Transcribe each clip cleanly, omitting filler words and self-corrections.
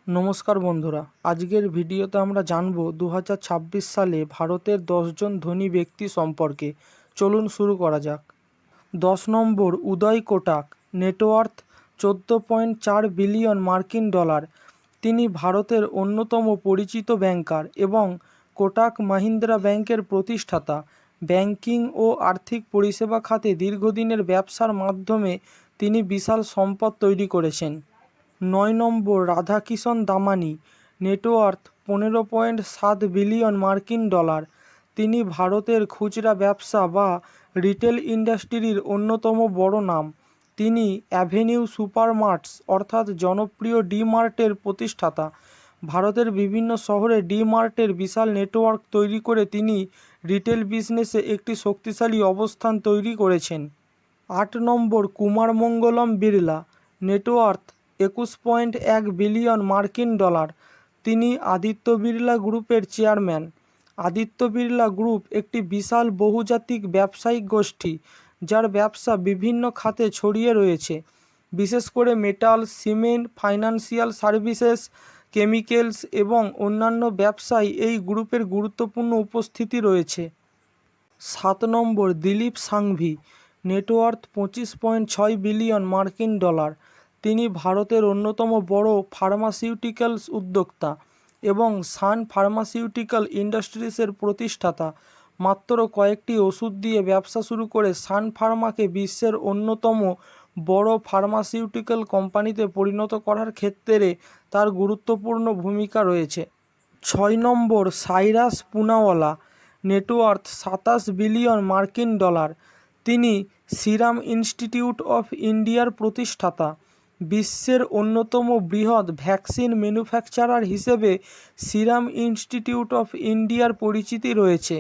নমস্কার বন্ধুরা, আজকের ভিডিওতে আমরা জানব 2026 সালে ভারতের 10 জন ধনী ব্যক্তি সম্পর্কে। চলুন শুরু করা যাক। 10 নম্বর, উদয় কোটাক, নেটওয়ার্থ 14.4 বিলিয়ন মার্কিন ডলার। তিনি ভারতের অন্যতম পরিচিত ব্যাংকার এবং কোটাক মাহিন্দ্রা ব্যাংকের প্রতিষ্ঠাতা। ব্যাংকিং ও আর্থিক পরিষেবা খাতে দীর্ঘদিনের ব্যবসার মাধ্যমে তিনি বিশাল সম্পদ তৈরি করেছেন। 9 নম্বর, রাধাকিষণ দামানি, নেটওয়ার্থ 15.7 বিলিয়ন মার্কিন ডলার। তিনি ভারতের খুচরা ব্যবসা বা রিটেল ইন্ডাস্ট্রির অন্যতম বড় নাম। তিনি অ্যাভিনিউ সুপারমার্টস অর্থাৎ জনপ্রিয় ডি মার্টের প্রতিষ্ঠাতা। ভারতের বিভিন্ন শহরে ডি মার্টের বিশাল নেটওয়ার্ক তৈরি করে তিনি রিটেল বিজনেসে একটি শক্তিশালী অবস্থান তৈরি করেছেন। 8 নম্বর, কুমার মঙ্গলম বিড়লা, নেটওয়ার্থ 21.1 বিলিয়ন মার্কিন ডলার। তিনি আদিত্য বিড়লা গ্রুপের চেয়ারম্যান। আদিত্য বিড়লা গ্রুপ একটি বিশাল বহুজাতিক ব্যবসায়িক গোষ্ঠী যার ব্যবসা বিভিন্ন খাতে ছড়িয়ে রয়েছে, বিশেষ করে metal, cement, financial services, chemicals এবং অন্যান্য ব্যবসায় এই গ্রুপের গুরুত্বপূর্ণ উপস্থিতি রয়েছে। 7 নম্বর, দিলীপ সাংভি, নেটওয়ার্থ 25.6 বিলিয়ন মার্কিন ডলার। তিনি ভারতের অন্যতম বড় ফার্মাসিউটিক্যালস উদ্যোক্তা এবং সান ফার্মাসিউটিক্যাল ইন্ডাস্ট্রিজের প্রতিষ্ঠাতা। মাত্র কয়েকটি ওষুধ দিয়ে ব্যবসা শুরু করে সান ফার্মাকে বিশ্বের অন্যতম বড় ফার্মাসিউটিক্যাল কোম্পানিতে পরিণত করার ক্ষেত্রে তার গুরুত্বপূর্ণ ভূমিকা রয়েছে। 6 নম্বর, সাইরাস পুনাওয়ালা, নেটওয়ার্থ 27 বিলিয়ন মার্কিন ডলার। তিনি সিরাম ইনস্টিটিউট অফ ইন্ডিয়ার প্রতিষ্ঠাতা। বিশ্বের অন্যতম বৃহৎ ভ্যাকসিন ম্যানুফ্যাকচারার হিসেবে সিরাম ইনস্টিটিউট অফ ইন্ডিয়ার পরিচিতি রয়েছে।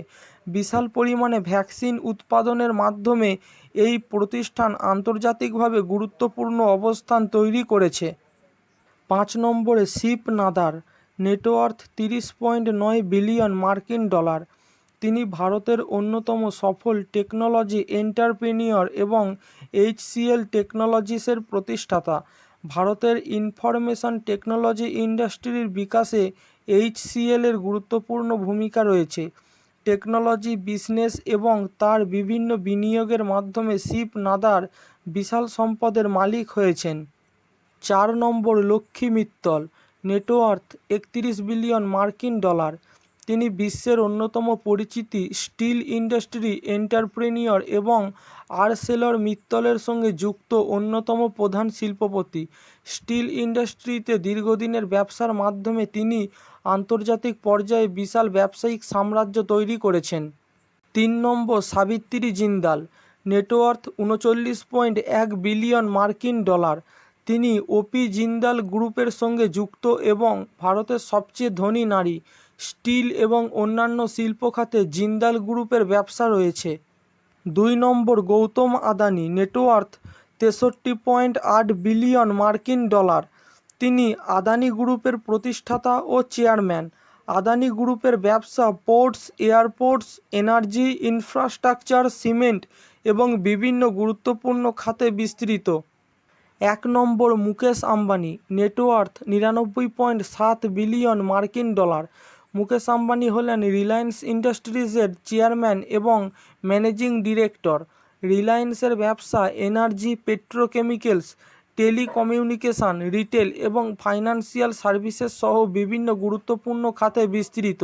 বিশাল পরিমাণে ভ্যাকসিন উৎপাদনের মাধ্যমে এই প্রতিষ্ঠান আন্তর্জাতিকভাবে গুরুত্বপূর্ণ অবস্থান তৈরি করেছে। 5 নম্বরে, শিব নাদার, নেটওয়ার্থ 30.9 বিলিয়ন মার্কিন ডলার। তিনি ভারতের অন্যতম সফল টেকনোলজি এন্টারপ্রেনিয়র এবং HCL টেকনোলজিসের প্রতিষ্ঠাতা। ভারতের ইনফরমেশন টেকনোলজি ইন্ডাস্ট্রির বিকাশে HCL এর গুরুত্বপূর্ণ ভূমিকা রয়েছে। টেকনোলজি বিজনেস এবং তার বিভিন্ন বিনিয়োগের মাধ্যমে শিব নাদার বিশাল সম্পদের মালিক হয়েছেন। 4 নম্বর, লক্ষ্মী মিত্তল, নেটওয়ার্থ 31 বিলিয়ন মার্কিন ডলার। তিনি বিশ্বের অন্যতম পরিচিতি স্টিল ইন্ডাস্ট্রি এন্টারপ্রেনিয়র এবং আরসেলর মিত্তলের সঙ্গে যুক্ত অন্যতম প্রধান শিল্পপতি। স্টিল ইন্ডাস্ট্রিতে দীর্ঘদিনের ব্যবসার মাধ্যমে তিনি আন্তর্জাতিক পর্যায়ে বিশাল ব্যবসায়িক সাম্রাজ্য তৈরি করেছেন। 3 নম্বর, সাবিত্রী জিন্দাল, নেটওয়ার্থ 39.1 বিলিয়ন মার্কিন ডলার। তিনি ওপি জিন্দাল গ্রুপের সঙ্গে যুক্ত এবং ভারতের সবচেয়ে ধনী নারী। স্টিল এবং অন্যান্য শিল্প খাতে জিন্দাল গ্রুপের ব্যবসা রয়েছে। 2 নম্বর, গৌতম আদানি, নেটওয়ার্থ 63.8 বিলিয়ন মার্কিন ডলার। তিনি আদানি গ্রুপের প্রতিষ্ঠাতা ও চেয়ারম্যান। আদানি গ্রুপের ব্যবসা ports, airports, energy, infrastructure, cement এবং বিভিন্ন গুরুত্বপূর্ণ খাতে বিস্তৃত। 1 নম্বর, মুকেশ আম্বানি, নেটওয়ার্থ 99.7 বিলিয়ন মার্কিন ডলার। মুকেশ আম্বানি হলেন রিলায়েন্স ইন্ডাস্ট্রিজের চেয়ারম্যান এবং ম্যানেজিং ডিরেক্টর। রিলায়েন্সের ব্যবসা এনার্জি, পেট্রোকেমিক্যালস, টেলিকমিউনিকেশন, রিটেল এবং ফাইন্যান্সিয়াল সার্ভিসেস সহ বিভিন্ন গুরুত্বপূর্ণ খাতে বিস্তৃত।